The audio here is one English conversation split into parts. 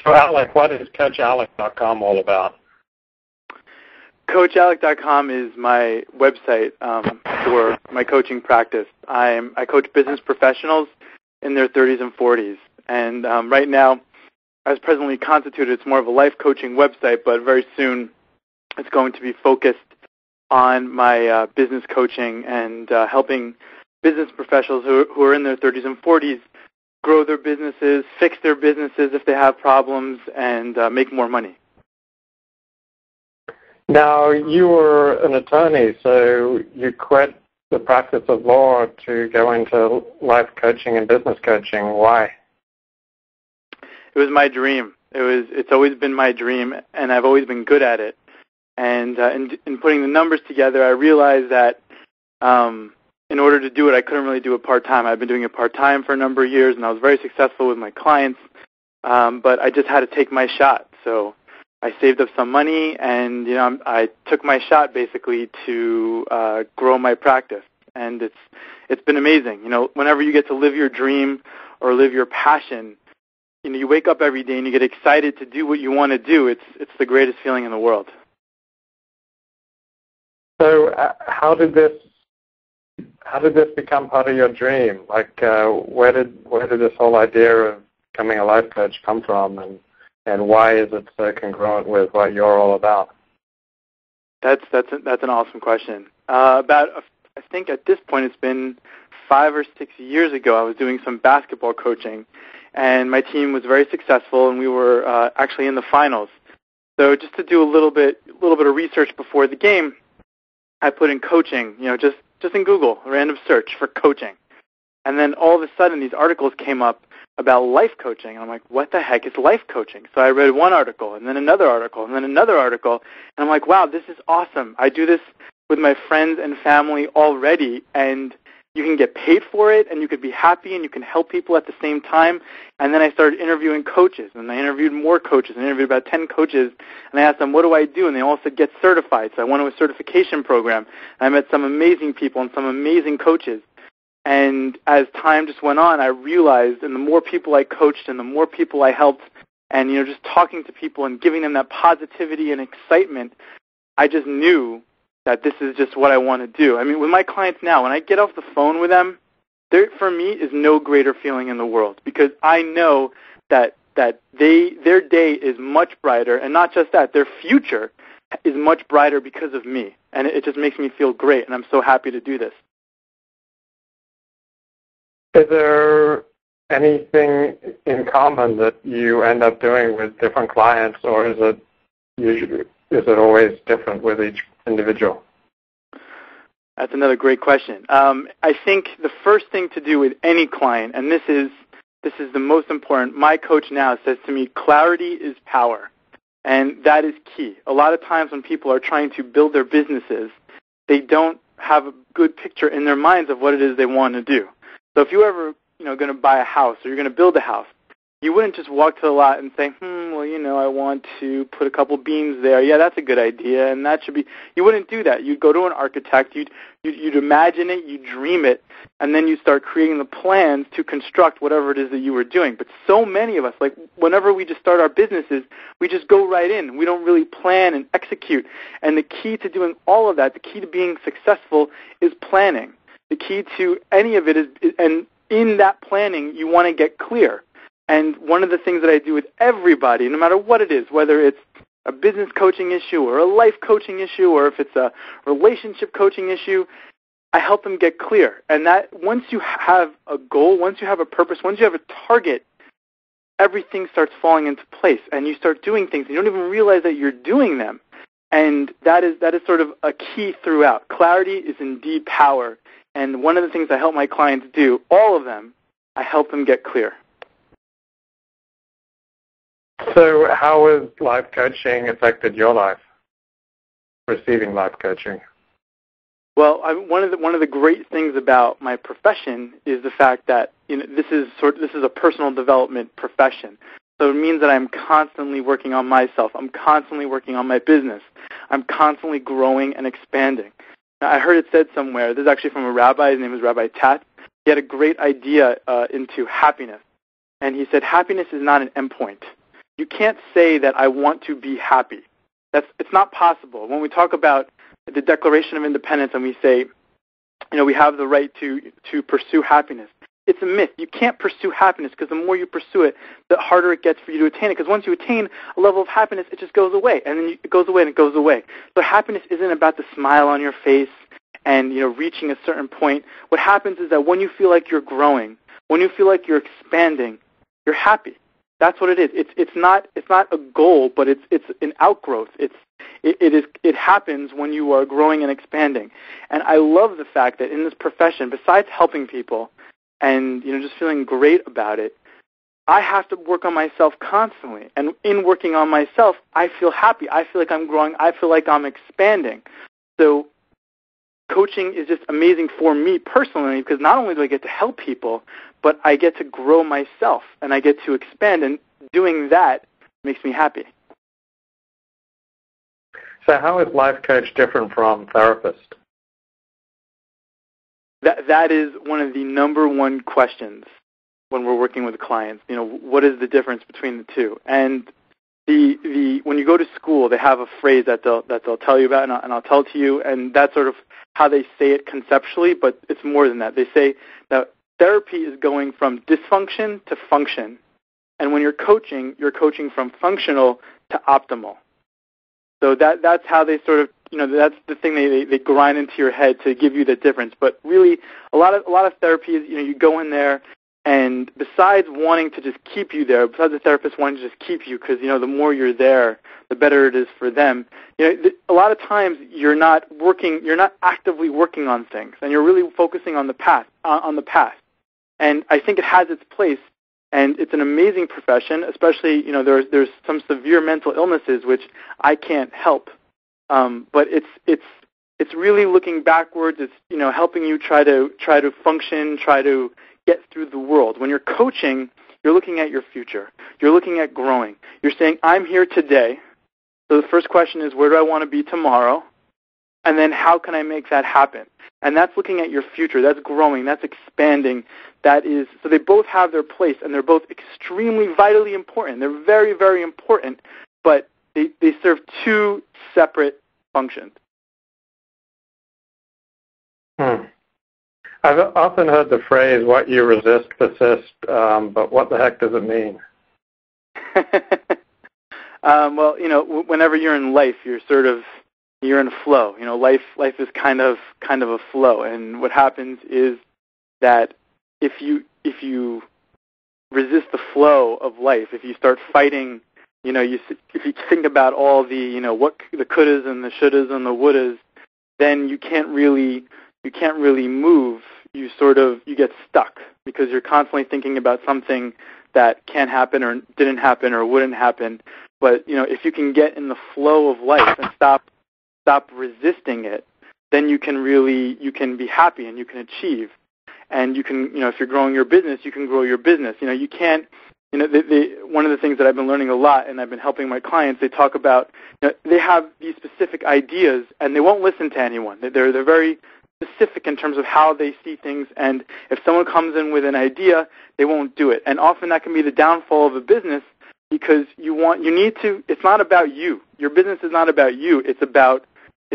So, Alec, what is CoachAlec.com all about? CoachAlec.com is my website for my coaching practice. I coach business professionals in their 30s and 40s. And right now, as presently constituted, it's more of a life coaching website, but very soon it's going to be focused on my business coaching and helping business professionals who are in their 30s and 40s grow their businesses, fix their businesses if they have problems, and make more money. Now, you were an attorney, so you quit the practice of law to go into life coaching and business coaching. Why? It was my dream. It's always been my dream, and I've always been good at it. And in putting the numbers together, I realized that in order to do it, I couldn't really do it part-time. I've been doing it part-time for a number of years, and I was very successful with my clients, but I just had to take my shot. So I saved up some money, and I took my shot basically to grow my practice, and it's been amazing. Whenever you get to live your dream or live your passion, you wake up every day and you get excited to do what you want to do. It's the greatest feeling in the world. So how did this become part of your dream? Like, where did this whole idea of becoming a life coach come from, and why is it so congruent with what you're all about? That's an awesome question. I think at this point it's been 5 or 6 years ago. I was doing some basketball coaching, and my team was very successful, and we were actually in the finals. So just to do a little bit of research before the game, I put in coaching, just in Google, a random search for coaching. And then all of a sudden these articles came up about life coaching. And I'm like, what the heck is life coaching? So I read one article and then another article and then another article. And I'm like, wow, this is awesome. I do this with my friends and family already, and you can get paid for it, and you could be happy, and you can help people at the same time. And then I started interviewing coaches, and I interviewed more coaches. I interviewed about 10 coaches, and I asked them, what do I do? And they all said, get certified. So I went to a certification program, and I met some amazing people and some amazing coaches. And as time just went on, I realized, and the more people I coached and the more people I helped, and just talking to people and giving them that positivity and excitement, I just knew that this is just what I want to do. I mean, with my clients now, when I get off the phone with them, there, for me, is no greater feeling in the world, because I know that their day is much brighter, and not just that, their future is much brighter because of me, and it just makes me feel great, and I'm so happy to do this. Is there anything in common that you end up doing with different clients, or is it always different with each individual? That's another great question. I think the first thing to do with any client, and this is the most important, my coach now says to me, clarity is power. And that is key. A lot of times when people are trying to build their businesses, they don't have a good picture in their minds of what it is they want to do. So if you're ever going to buy a house or you're going to build a house, you wouldn't just walk to the lot and say, I want to put a couple beams there. Yeah, that's a good idea, and that should be. You wouldn't do that. You'd go to an architect. You'd imagine it. You dream it, and then you start creating the plans to construct whatever it is that you were doing. But so many of us, like whenever we just start our businesses, we just go right in. We don't really plan and execute. And the key to doing all of that, the key to being successful, is planning. The key to any of it is, and in that planning, you want to get clear. And one of the things that I do with everybody, no matter what it is, whether it's a business coaching issue or a life coaching issue or if it's a relationship coaching issue, I help them get clear. And that once you have a goal, once you have a purpose, once you have a target, everything starts falling into place. And you start doing things. You don't even realize that you're doing them. And that is sort of a key throughout. Clarity is indeed power. And one of the things I help my clients do, all of them, I help them get clear. So how has life coaching affected your life, receiving life coaching? Well, one of the great things about my profession is the fact that this is a personal development profession. So it means that I'm constantly working on myself. I'm constantly working on my business. I'm constantly growing and expanding. Now, I heard it said somewhere, this is actually from a rabbi, his name is Rabbi Tat. He had a great idea into happiness. And he said, happiness is not an endpoint. You can't say that I want to be happy. It's not possible. When we talk about the Declaration of Independence and we say, we have the right to pursue happiness, it's a myth. You can't pursue happiness because the more you pursue it, the harder it gets for you to attain it. Because once you attain a level of happiness, it just goes away, and then it goes away and it goes away. So happiness isn't about the smile on your face and reaching a certain point. What happens is that when you feel like you're growing, when you feel like you're expanding, you're happy. That's what it is. It's not a goal, but it's an outgrowth. It happens when you are growing and expanding. And I love the fact that in this profession, besides helping people and just feeling great about it, I have to work on myself constantly. And in working on myself, I feel happy. I feel like I'm growing. I feel like I'm expanding. So coaching is just amazing for me personally because not only do I get to help people, but I get to grow myself and I get to expand, and doing that makes me happy. So how is life coach different from therapist? That is one of the number one questions when we're working with clients. What is the difference between the two? And the when you go to school, they have a phrase that they'll tell you about, and I'll tell it to you, and that's sort of how they say it conceptually, but it's more than that. They say that therapy is going from dysfunction to function, and when you're coaching from functional to optimal. So that's how they sort of, that's the thing they grind into your head to give you the difference. But really, a lot of therapy is, you go in there, and besides wanting to just keep you there, besides the therapist wanting to just keep you because, the more you're there, the better it is for them. A lot of times you're not actively working on things, and you're really focusing on the past. And I think it has its place, and it's an amazing profession, especially, there's some severe mental illnesses which I can't help. But it's really looking backwards. It's, helping you try to function, try to get through the world. When you're coaching, you're looking at your future. You're looking at growing. You're saying, I'm here today. So the first question is, where do I want to be tomorrow? And then how can I make that happen? And that's looking at your future. That's growing. That's expanding. So they both have their place, and they're both extremely vitally important. They're very, very important, but they serve two separate functions. I've often heard the phrase, what you resist persists, but what the heck does it mean? Well, whenever you're in life, you're in a flow. Life is kind of a flow, and what happens is that if you resist the flow of life, if you start fighting, if you think about all the what the couldas and the shouldas and the wouldas, then you can't really move. You get stuck because you're constantly thinking about something that can't happen or didn't happen or wouldn't happen. But if you can get in the flow of life and stop resisting it, then you can be happy and you can achieve. And you can, if you're growing your business, you can grow your business. You can't, one of the things that I've been learning a lot, and I've been helping my clients, they talk about, they have these specific ideas, and they won't listen to anyone. They're very specific in terms of how they see things, and if someone comes in with an idea, they won't do it. And often that can be the downfall of a business because it's not about you. Your business is not about you. It's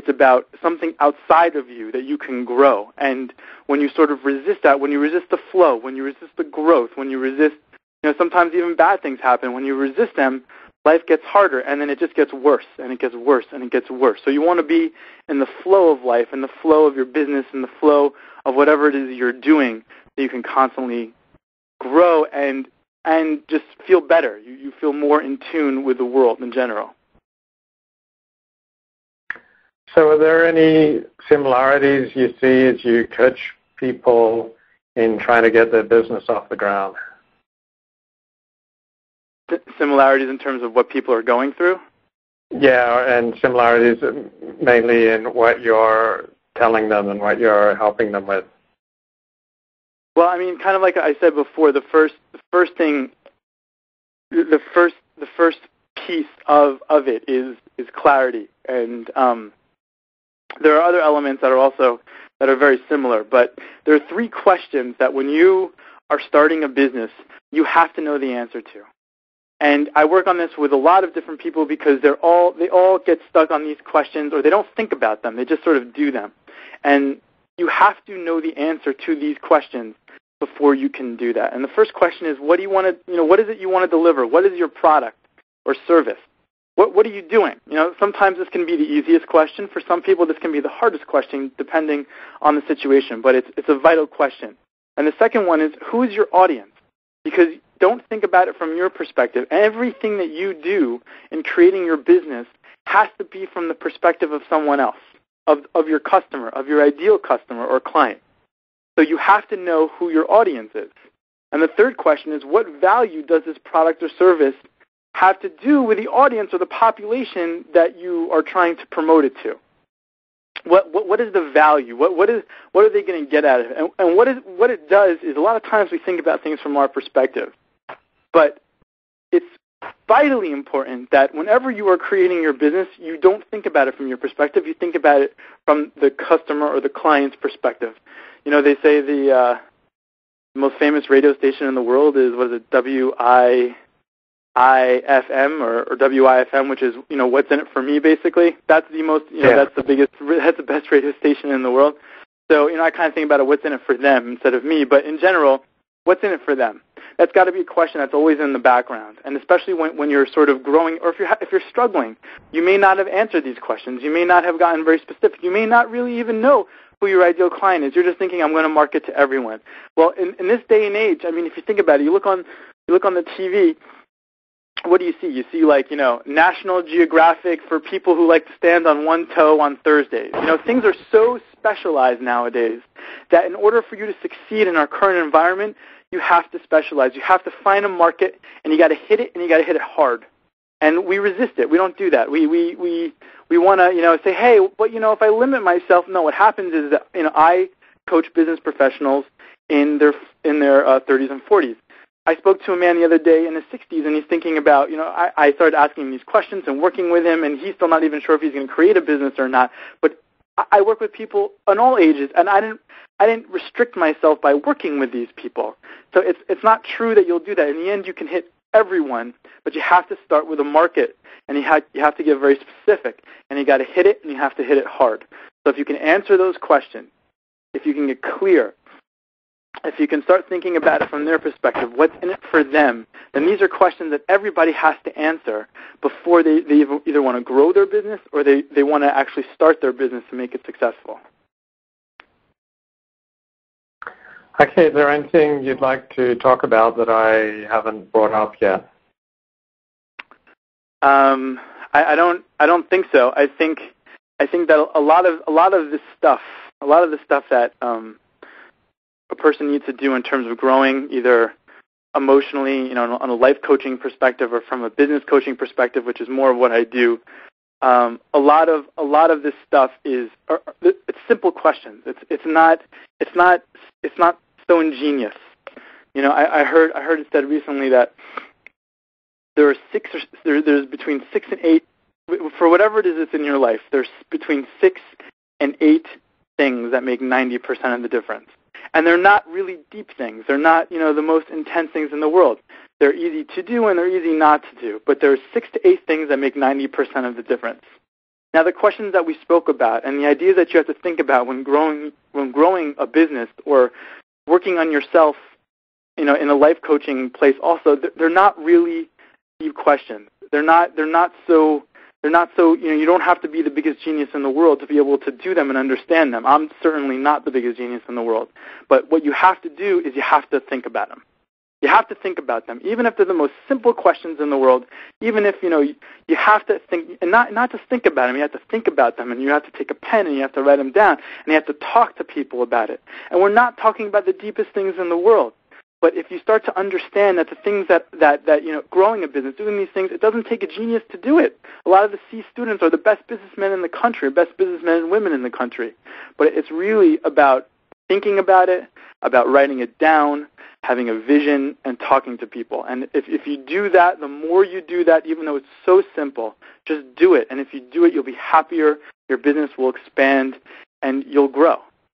about something outside of you that you can grow. And when you sort of resist that, when you resist the flow, when you resist the growth, when you resist, sometimes even bad things happen. When you resist them, life gets harder, and then it just gets worse, and it gets worse, and it gets worse. So you want to be in the flow of life, in the flow of your business, in the flow of whatever it is you're doing, so you can constantly grow and just feel better. You feel more in tune with the world in general. So are there any similarities you see as you coach people in trying to get their business off the ground? Similarities in terms of what people are going through? Yeah, and similarities mainly in what you're telling them and what you're helping them with. Well, I mean, kind of like I said before, the first piece of it is clarity, and there are other elements that are very similar. But there are three questions that when you are starting a business, you have to know the answer to. And I work on this with a lot of different people because they all get stuck on these questions, or they don't think about them. They just sort of do them. And you have to know the answer to these questions before you can do that. And the first question is, what do you want to, what is it you want to deliver? What is your product or service? What are you doing? Sometimes this can be the easiest question. For some people, this can be the hardest question, depending on the situation. But it's a vital question. And the second one is, who is your audience? Because don't think about it from your perspective. Everything that you do in creating your business has to be from the perspective of someone else, of your customer, of your ideal customer or client. So you have to know who your audience is. And the third question is, what value does this product or service have to do with the audience or the population that you are trying to promote it to? What is the value? What are they going to get out of it? And what it does is, a lot of times we think about things from our perspective. But it's vitally important that whenever you are creating your business, you don't think about it from your perspective. You think about it from the customer or the client's perspective. They say the most famous radio station in the world is, WIFM or WIFM, which is, what's in it for me, basically. That's the most, that's the best radio station in the world. So, I kind of think about it, what's in it for them instead of me. But in general, what's in it for them? That's got to be a question that's always in the background. And especially when you're sort of growing, or if you're struggling, you may not have answered these questions. You may not have gotten very specific. You may not really even know who your ideal client is. You're just thinking, I'm going to market to everyone. Well, in this day and age, if you think about it, you look on the TV, what do you see? You see, National Geographic for people who like to stand on one toe on Thursdays. Things are so specialized nowadays that in order for you to succeed in our current environment, you have to specialize. You have to find a market, and you got to hit it, and you got to hit it hard. And we resist it. We don't do that. We want to, say, hey, but if I limit myself, no. What happens is that I coach business professionals in their 30s and 40s. I spoke to a man the other day in his 60s, and he's thinking about, I started asking him these questions and working with him, and he's still not even sure if he's going to create a business or not. But I work with people on all ages, and I didn't restrict myself by working with these people. So it's not true that you'll do that. In the end, you can hit everyone, but you have to start with a market, and you have to get very specific, and you got to hit it, and you have to hit it hard. So if you can answer those questions, if you can get clear, if you can start thinking about it from their perspective, what's in it for them, then these are questions that everybody has to answer before they either want to grow their business or they want to actually start their business and make it successful. Okay, is there anything you'd like to talk about that I haven't brought up yet? I don't think so. I think that a lot of this stuff that a person needs to do in terms of growing, either emotionally, on a life coaching perspective, or from a business coaching perspective, which is more of what I do. A lot of this stuff it's simple questions. It's not so ingenious. I heard it said recently that there's between 6 and 8, for whatever it is that's in your life, there's between 6 and 8 things that make 90% of the difference. And they're not really deep things. They're not, the most intense things in the world. They're easy to do and they're easy not to do. But there are 6 to 8 things that make 90% of the difference. Now, the questions that we spoke about and the ideas that you have to think about when growing a business or working on yourself, in a life coaching place, also, they're not really deep questions. They're not so. You don't have to be the biggest genius in the world to be able to do them and understand them. I'm certainly not the biggest genius in the world. But what you have to do is you have to think about them. You have to think about them, even if they're the most simple questions in the world, even if, you have to think, and not just think about them, you have to think about them, and you have to take a pen and you have to write them down, and you have to talk to people about it. And we're not talking about the deepest things in the world. But if you start to understand that the things that growing a business, doing these things, it doesn't take a genius to do it. A lot of the C students are the best businessmen in the country, best businessmen and women in the country. But it's really about thinking about it, about writing it down, having a vision, and talking to people. And if you do that, the more you do that, even though it's so simple, just do it. And if you do it, you'll be happier, your business will expand, and you'll grow.